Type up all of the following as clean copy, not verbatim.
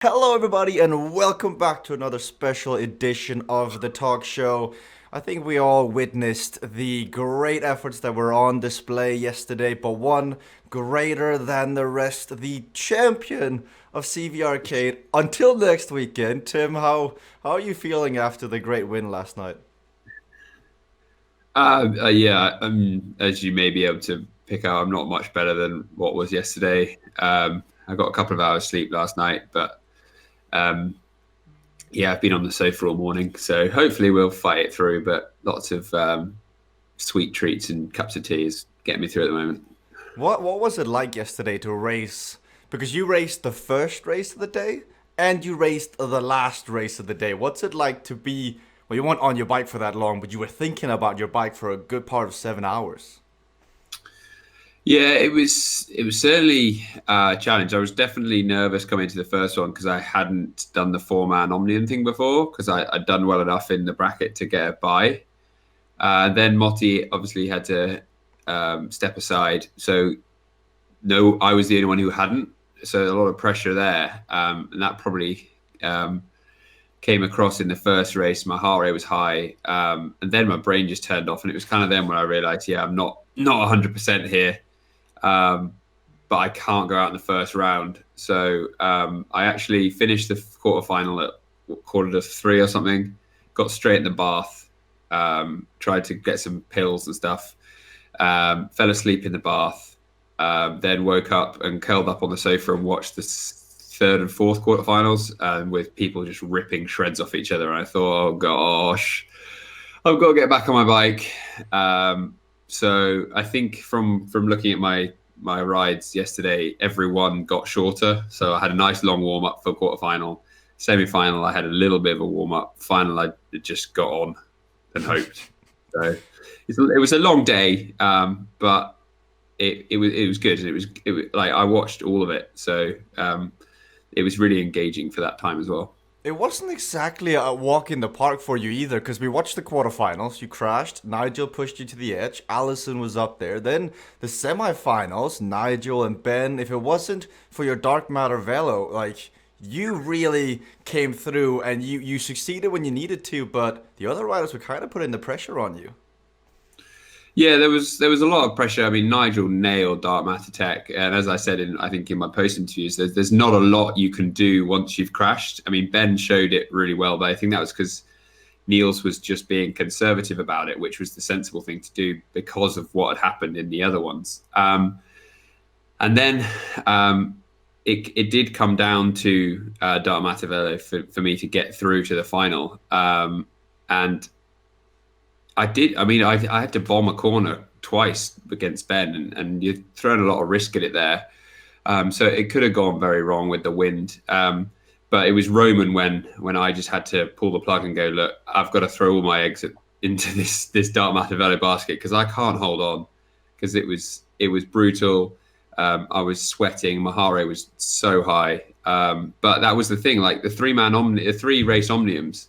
Hello, everybody, and welcome back to another special edition of the talk show. I think we all witnessed the great efforts that were on display yesterday, but one greater than the rest, the champion of CVRcade. Until next weekend, Tim, how are you feeling after the great win last night? Yeah, as you may be able to pick out, I'm not much better than what was yesterday. I got a couple of hours sleep last night, but um, yeah, I've been on the sofa all morning, so hopefully we'll fight it through. But lots of sweet treats and cups of tea is getting me through at the moment. What was it like yesterday to race? Because you raced the first race of the day and you raced the last race of the day. What's it like to be, well, you weren't on your bike for that long, but you were thinking about your bike for a good part of 7 hours. Yeah, it was certainly a challenge. I was definitely nervous coming into the first one because I hadn't done the four-man Omnium thing before because I'd done well enough in the bracket to get a bye. Then Motti obviously had to step aside. So no, I was the only one who hadn't. So a lot of pressure there, and that probably came across in the first race. My heart rate was high, and then my brain just turned off, and it was kind of then when I realised, yeah, I'm not 100% here, um, but I can't go out in the first round. So I actually finished the quarterfinal at quarter to three or something. Got straight in the bath. Tried to get some pills and stuff. Fell asleep in the bath. Then woke up and curled up on the sofa and watched the third and fourth quarterfinals, with people just ripping shreds off each other. And I thought, oh gosh, I've got to get back on my bike. So I think from looking at my rides yesterday, everyone got shorter. So I had a nice long warm up for quarterfinal. Semi final, I had a little bit of a warm up. Final, I just got on and hoped. So it was a long day, but it was good, and it was like I watched all of it, so it was really engaging for that time as well. It wasn't exactly a walk in the park for you either, because we watched the quarterfinals. You crashed. Nigel pushed you to the edge. Allison was up there. Then the semifinals, Nigel and Ben. If it wasn't for your dark matter velo, like you really came through and you succeeded when you needed to, but the other riders were kind of putting the pressure on you. Yeah, there was a lot of pressure. I mean, Nigel nailed Dark Matter Tech, and as I said in I think in my post interviews, there's not a lot you can do once you've crashed. I mean, Ben showed it really well, but I think that was because Niels was just being conservative about it, which was the sensible thing to do because of what had happened in the other ones. And then it did come down to Dark Matter Velo for me to get through to the final. And I did. I mean, I had to bomb a corner twice against Ben, and you're throwing a lot of risk at it there. So it could have gone very wrong with the wind. But it was Roman when I just had to pull the plug and go, look, I've got to throw all my eggs into this dark matter velo basket because I can't hold on because it was brutal. I was sweating. My heart rate was so high. But that was the thing. Like the three race omniums,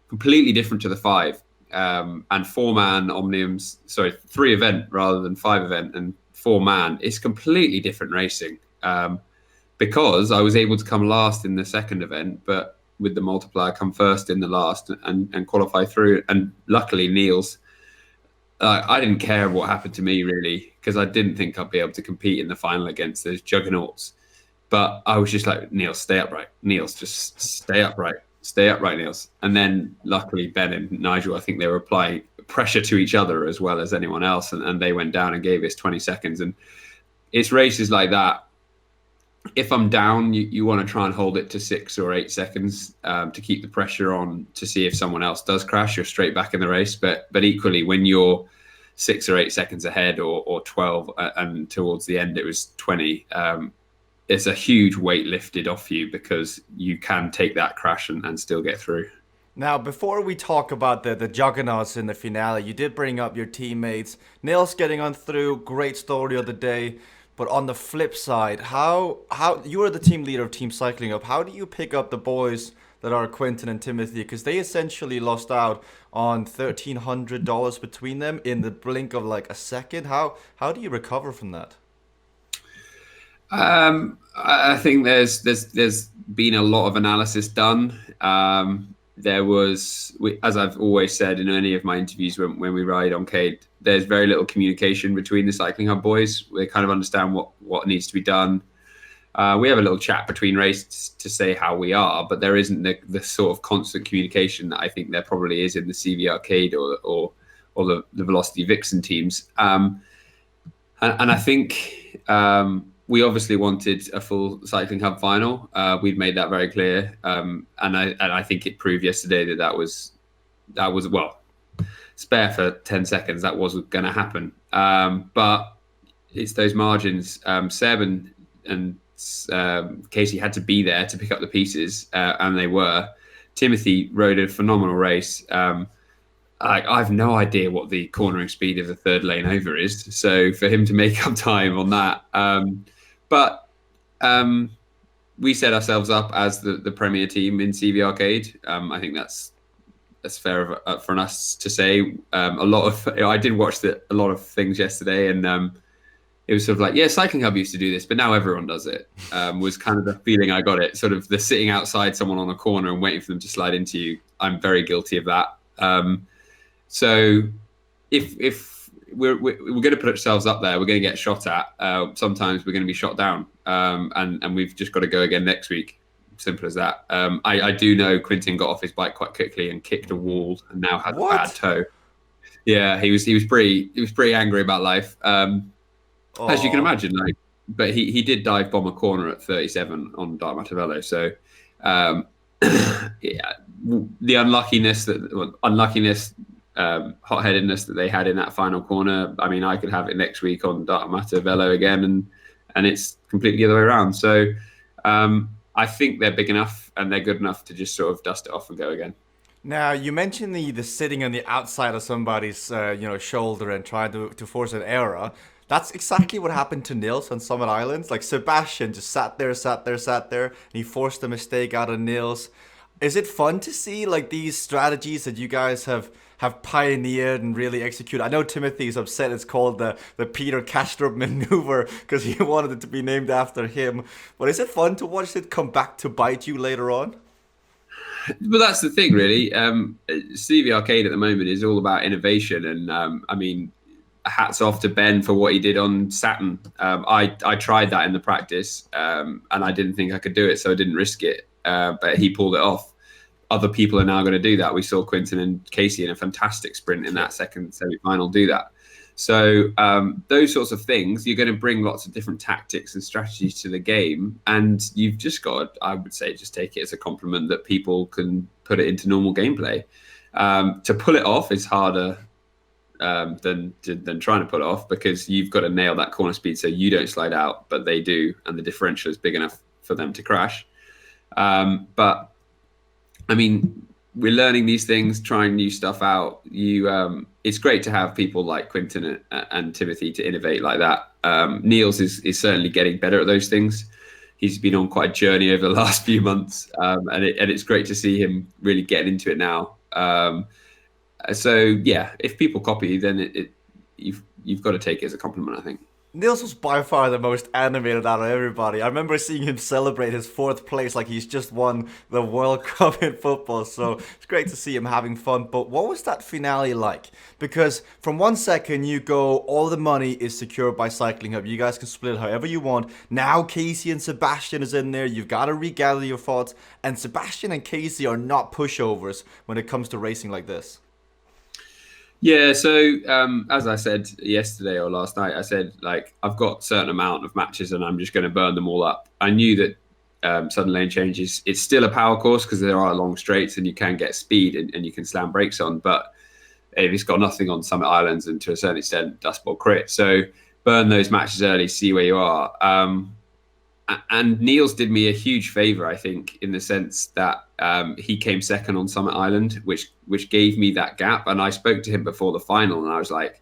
completely different to the five, and four man omniums. Sorry, three event rather than five event, and four man. It's completely different racing. Because I was able to come last in the second event, but with the multiplier, come first in the last and qualify through. And luckily, Niels, I didn't care what happened to me really because I didn't think I'd be able to compete in the final against those juggernauts. But I was just like, Niels, stay upright. Niels, just stay upright. Stay upright, Niels. And then luckily, Ben and Nigel, I think they were applying pressure to each other as well as anyone else. And they went down and gave us 20 seconds. And it's races like that. If I'm down, you want to try and hold it to 6 or 8 seconds, to keep the pressure on to see if someone else does crash. You're straight back in the race. But equally, when you're 6 or 8 seconds ahead or 12, and towards the end it was 20, it's a huge weight lifted off you because you can take that crash and still get through. Now, before we talk about the juggernauts in the finale, you did bring up your teammates. Nils getting on through, great story of the day. But on the flip side, how you are the team leader of Team Cycling Up. How do you pick up the boys that are Quentin and Timothy? Because they essentially lost out on $1,300 between them in the blink of like a second. How do you recover from that? I think there's been a lot of analysis done. There was, as I've always said in any of my interviews when we ride on Cade, there's very little communication between the Cycling Hub boys. They kind of understand what needs to be done. We have a little chat between races to say how we are, but there isn't the sort of constant communication that I think there probably is in the CVRcade or the Velocity Vixen teams. And I think we obviously wanted a full Cycling Hub final. We'd made that very clear, and I think it proved yesterday that was well, spare for 10 seconds. That wasn't going to happen. But it's those margins. Seb and Casey had to be there to pick up the pieces, and they were. Timothy rode a phenomenal race. I have no idea what the cornering speed of the third lane over is. So for him to make up time on that, but we set ourselves up as the premier team in CVRcade. I think that's fair for us to say. I did watch a lot of things yesterday, and it was sort of like, yeah, Cycling Hub used to do this, but now everyone does it. Was kind of the feeling I got. It sort of the sitting outside someone on a corner and waiting for them to slide into you. I'm very guilty of that. So if we're going to put ourselves up there, we're going to get shot at. Sometimes we're going to be shot down, and we've just got to go again next week. Simple as that. I do know Quintin got off his bike quite quickly and kicked a wall and now has a bad toe. Yeah, he was pretty angry about life, as you can imagine. But he did dive bomb a corner at 37 on Dark Matter Velo. So yeah, the hot-headedness that they had in that final corner. I mean, I could have it next week on Dark Matter Velo again, and it's completely the other way around. So I think they're big enough and they're good enough to just sort of dust it off and go again. Now, you mentioned the sitting on the outside of somebody's shoulder and trying to force an error. That's exactly what happened to Nils on Summit Islands. Like, Sebastian just sat there, and he forced a mistake out of Nils. Is it fun to see like these strategies that you guys have pioneered and really executed? I know Timothy's upset it's called the Peter Kastrup maneuver because he wanted it to be named after him. But is it fun to watch it come back to bite you later on? But that's the thing, really. CVRcade at the moment is all about innovation, and I mean, hats off to Ben for what he did on Saturn. I tried that in the practice, and I didn't think I could do it, so I didn't risk it. But he pulled it off. Other people are now going to do that. We saw Quintin and Casey in a fantastic sprint in that second semi-final do that. So those sorts of things, you're going to bring lots of different tactics and strategies to the game. And you've just got, I would say, just take it as a compliment that people can put it into normal gameplay. To pull it off is harder than trying to pull it off, because you've got to nail that corner speed so you don't slide out, but they do. And the differential is big enough for them to crash. But I mean, we're learning these things, trying new stuff out. It's great to have people like Quintin and Timothy to innovate like that. Niels is certainly getting better at those things. He's been on quite a journey over the last few months, and it's great to see him really getting into it now. So yeah, if people copy, then you've got to take it as a compliment, I think. Niels was by far the most animated out of everybody. I remember seeing him celebrate his 4th place like he's just won the World Cup in football. So it's great to see him having fun. But what was that finale like? Because from one second you go, all the money is secured by Cycling Hub. You guys can split it however you want. Now Casey and Sebastian is in there. You've got to regather your thoughts. And Sebastian and Casey are not pushovers when it comes to racing like this. Yeah, so as I said yesterday or last night, I said, like, I've got a certain amount of matches and I'm just going to burn them all up. I knew that sudden lane changes, it's still a power course because there are long straights and you can get speed and you can slam brakes on, but it's got nothing on Summit Islands and to a certain extent dust ball crit. So burn those matches early, see where you are. And Niels did me a huge favor, I think, in the sense that he came second on Summit Island, which gave me that gap. And I spoke to him before the final, and I was like,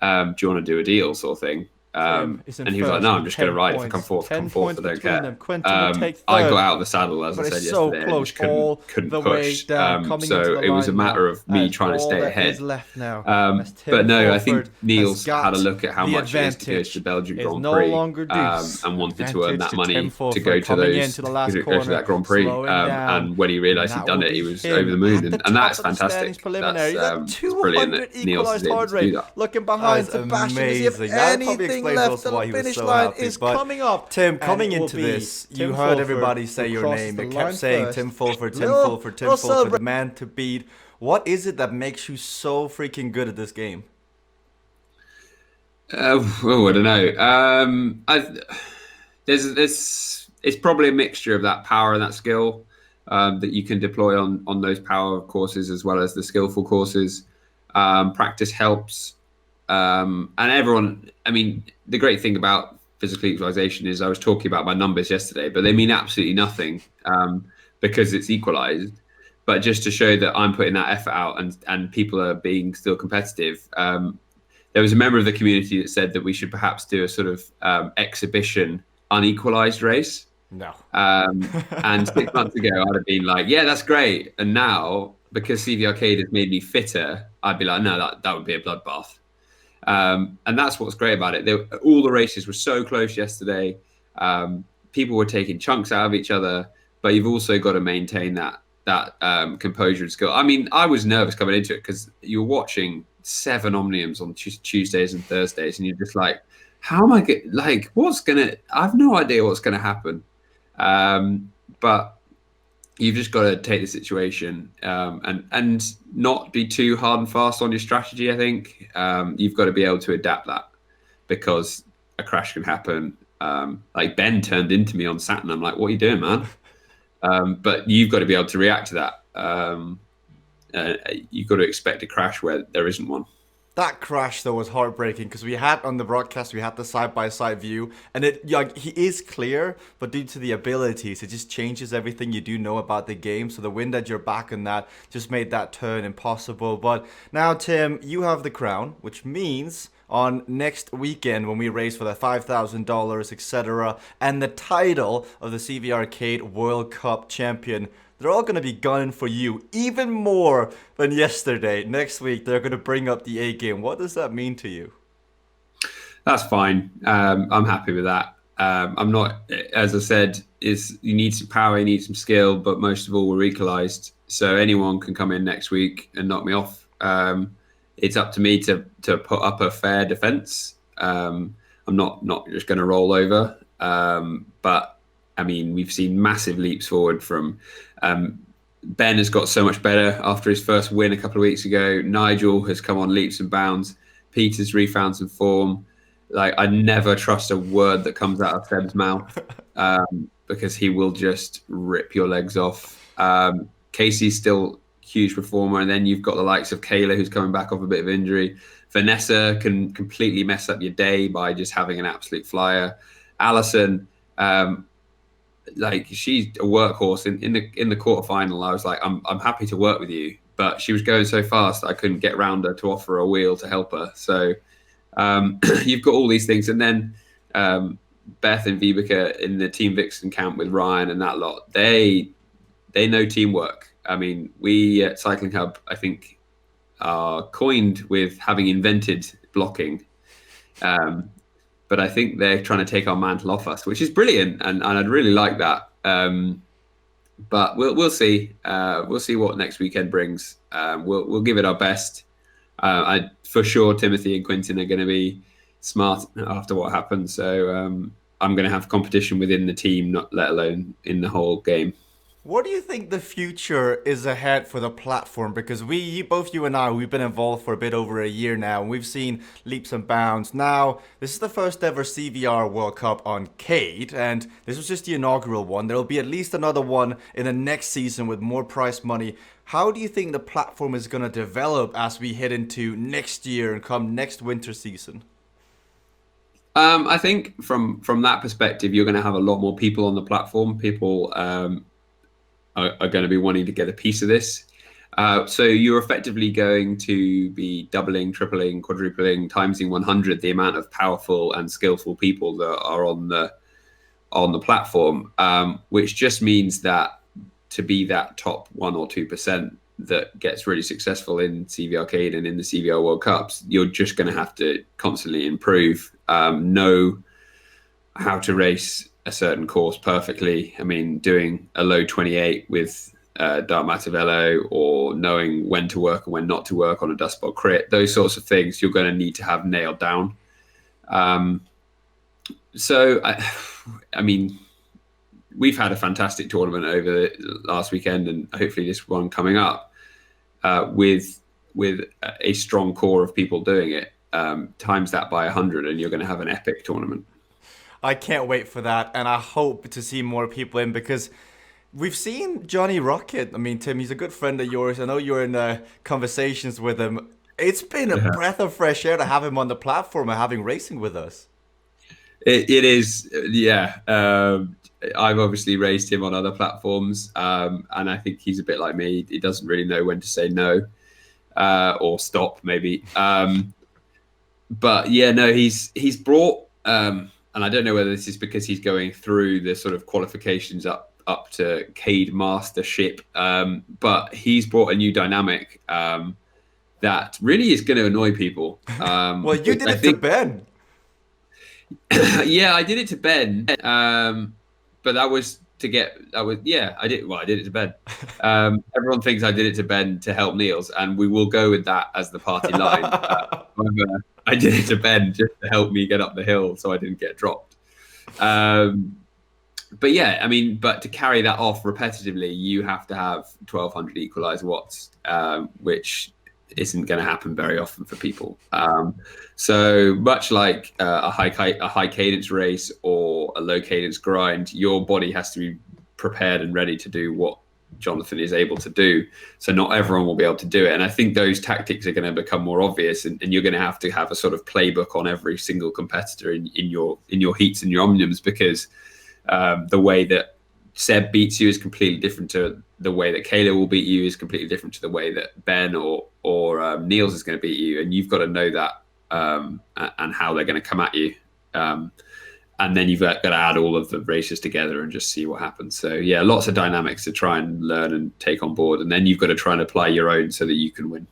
"Do you want to do a deal?" sort of thing. Tim is in And he was like, first "No, I'm with just going to 10 ride. If I points. come 10 fourth, points I don't between them. care." Quentin will take I got third. out of the saddle, as I But said it's so yesterday, and close just all couldn't the way push. down, coming into So the it was a line now. matter of That me is trying to all stay that is ahead. left now. As Tim But no, I Fulford think has Niels had a got look at how the much it is to go to the advantage. Belgian It's Grand no Prix, longer deuce. and wanted to earn Advantage that to Tim money to Fulford go to coming those into the last to go to corner, that Grand Prix. slowing down. And when he And realised he'd that done will it, he be was over him the moon, at the and top that's of the standings fantastic. preliminary. That It's brilliant 200 that Niels is equalised able heart to do rate. that. Looking That behind Nice. to Sebastian to see if amazing. That probably anything explains left also at the why he was Finish so line happy. is But coming up. Tim, And coming it will into be this, you Tim heard Fulford everybody say your name. It kept saying Tim Fulford, Tim Fulford, Tim Fulford, the man to beat. What is it that makes you so freaking good at this game? I don't know. It's probably a mixture of that power and that skill that you can deploy on those power courses as well as the skillful courses. Practice helps, and everyone. I mean, the great thing about physical equalization is I was talking about my numbers yesterday, but they mean absolutely nothing because it's equalized. But just to show that I'm putting that effort out and people are being still competitive. There was a member of the community that said that we should perhaps do a sort of exhibition unequalized race. No. And 6 months ago, I'd have been like, yeah, that's great. And now, because CVRcade has made me fitter, I'd be like, no, that would be a bloodbath. And that's what's great about it. All the races were so close yesterday. People were taking chunks out of each other, but you've also got to maintain that composure and skill. I mean, I was nervous coming into it because you're watching 7 Omniums on Tuesdays and Thursdays, and you're just like, how am I what's gonna? I have no idea what's gonna happen. But you've just got to take the situation and not be too hard and fast on your strategy. I think you've got to be able to adapt that because a crash can happen. Like Ben turned into me on Saturn. I'm like, what are you doing, man? But you've got to be able to react to that. You've got to expect a crash where there isn't one. That crash though was heartbreaking because we had on the broadcast we had the side by side view and he is clear, but due to the abilities it just changes everything you do know about the game. So the wind at your back and that just made that turn impossible. But now Tim, you have the crown, which means on next weekend when we race for the $5,000, etc., and the title of the CVRcade World Cup champion. They're all going to be gunning for you even more than yesterday. Next week, they're going to bring up the A game. What does that mean to you? That's fine. I'm happy with that. I'm not, as I said, you need some power, you need some skill, but most of all, we're equalised. So anyone can come in next week and knock me off. It's up to me to put up a fair defence. I'm not just going to roll over. But I mean, we've seen massive leaps forward from Ben has got so much better after his first win a couple of weeks ago. Nigel has come on leaps and bounds. Peter's refound some form. Like, I never trust a word that comes out of Seb's mouth because he will just rip your legs off. Casey's still a huge performer. And then you've got the likes of Kayla, who's coming back off a bit of injury. Vanessa can completely mess up your day by just having an absolute flyer. Alison, she's a workhorse. In the quarterfinal, I was like, I'm happy to work with you, but she was going so fast I couldn't get round her to offer a wheel to help her. So you've got all these things, and then Beth and Vibeke in the Team Vixen camp with Ryan and that lot. They know teamwork. I mean, we at Cycling Hub, I think, are coined with having invented blocking. But I think they're trying to take our mantle off us, which is brilliant, and I'd really like that. But we'll see. We'll see what next weekend brings. We'll give it our best. For sure, Timothy and Quintin are going to be smart after what happened. So I'm going to have competition within the team, not let alone in the whole game. What do you think the future is ahead for the platform? Because both you and I, we've been involved for a bit over a year now, and we've seen leaps and bounds. Now, this is the first ever CVR World Cup on Cade, and this was just the inaugural one. There'll be at least another one in the next season with more prize money. How do you think the platform is going to develop as we head into next year and come next winter season? I think from that perspective, you're going to have a lot more people on the platform. People are going to be wanting to get a piece of this. So you're effectively going to be doubling, tripling, quadrupling, timesing 100 the amount of powerful and skillful people that are on the platform, which just means that to be that top 1 or 2% that gets really successful in CVRcade and in the CVR World Cups, you're just going to have to constantly improve, know how to race a certain course perfectly. I mean, doing a low 28 with Dark Matter Velo, or knowing when to work and when not to work on a dust bot crit, those sorts of things you're going to need to have nailed down. So, I mean, we've had a fantastic tournament over the last weekend, and hopefully this one coming up, with a strong core of people doing it. Times that by 100, and you're going to have an epic tournament. I can't wait for that, and I hope to see more people in because we've seen Johnny Rocket. I mean, Tim, he's a good friend of yours. I know you're in conversations with him. It's been a breath of fresh air to have him on the platform and having racing with us. It is, yeah. I've obviously raised him on other platforms, and I think he's a bit like me. He doesn't really know when to say no or stop, maybe. But yeah, no, he's brought, and I don't know whether this is because he's going through the sort of qualifications up to Cade Mastership, but he's brought a new dynamic that really is going to annoy people. Well, you did it to Ben. Yeah, I did it to Ben, but that was to get. I did. Well, I did it to Ben. Everyone thinks I did it to Ben to help Niels, and we will go with that as the party line. However, I did it to Ben just to help me get up the hill, so I didn't get dropped. But yeah, I mean, but to carry that off repetitively, you have to have 1200 equalized watts, which isn't going to happen very often for people. So much like a high cadence race or a low cadence grind, your body has to be prepared and ready to do what Jonathan is able to do. So not everyone will be able to do it. And I think those tactics are going to become more obvious, and you're going to have a sort of playbook on every single competitor in your heats and your omniums, because the way that Seb beats you is completely different to the way that Kayla will beat you, is completely different to the way that Ben or Niels is going to beat you. And you've got to know that and how they're going to come at you. And then you've got to add all of the races together and just see what happens. So yeah, lots of dynamics to try and learn and take on board. And then you've got to try and apply your own so that you can win.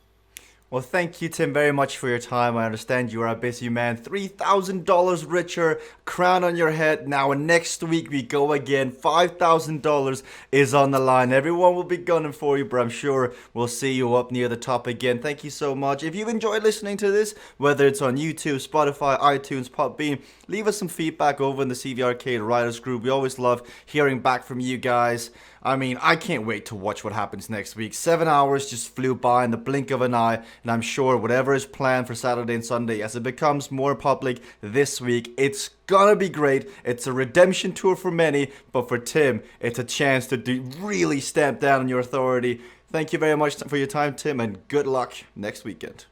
Well, thank you, Tim, very much for your time. I understand you are a busy man. $3,000 richer, crown on your head. Now, next week we go again. $5,000 is on the line. Everyone will be gunning for you, but I'm sure we'll see you up near the top again. Thank you so much. If you've enjoyed listening to this, whether it's on YouTube, Spotify, iTunes, Podbean, leave us some feedback over in the CVRcade Riders group. We always love hearing back from you guys. I mean, I can't wait to watch what happens next week. 7 hours just flew by in the blink of an eye, and I'm sure whatever is planned for Saturday and Sunday, as it becomes more public this week, it's gonna be great. It's a redemption tour for many, but for Tim, it's a chance to really stamp down on your authority. Thank you very much for your time, Tim, and good luck next weekend.